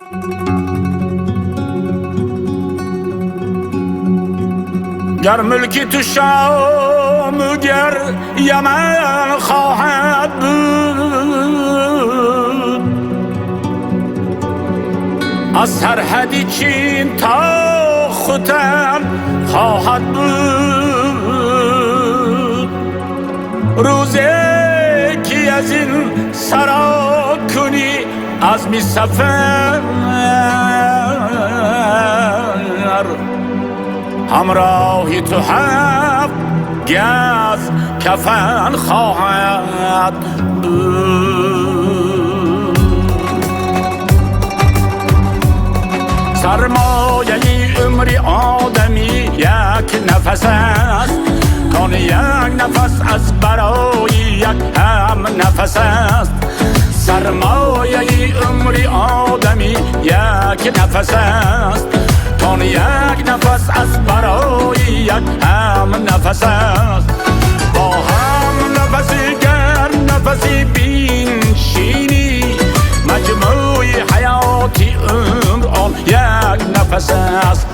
گر ملکی تو شام گر یمن خواهد بود، از سرحدی چین تا ختن خواهد بود. روزی که از این سرا کنی از می سفر، همراهی تو هفت گز کفن خواهد بود. سرمایه عمری آدمی یک نفس است، کان یک نفس از برای یک هم نفس است. سرمایه عمری آدمی یک نفس است، کان یک نفس از برای یک هم نفس است. با هم نفسی گر نفسی بینشینی، مجموعی حیاتی عمر آن یک نفس است.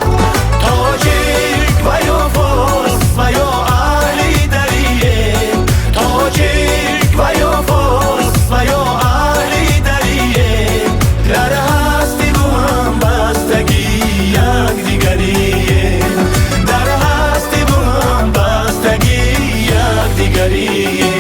تاجیک و یا فارس و یا اهلی دریه، تاجیک و یا فارس و یا اهلی دریه، در هستی با هم بستگی یک دیگریه، در هستی با هم بستگی یک دیگریه.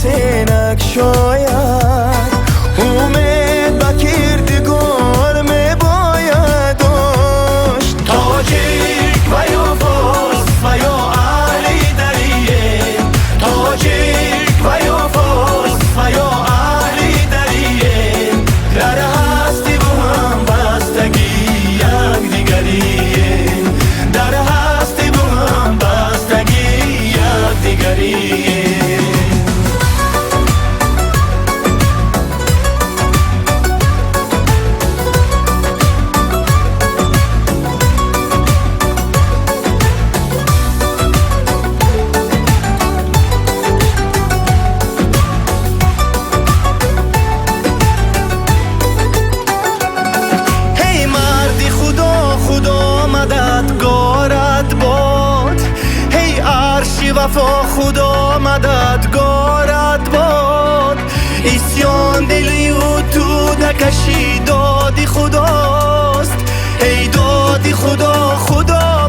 سینک شاید امید با کردگار می باید داشت. تاجیک و یا فارس و یا اهلی دریه، تاجیک و یا فارس و یا اهلی دریه، در هستی با هم بستگی یک دیگریه، در هستی با هم بستگی یک دیگریه. وفا خدا مددگارت باد، اسیان دلی و تو نکشی دادی خداست، ای دادی خدا خدا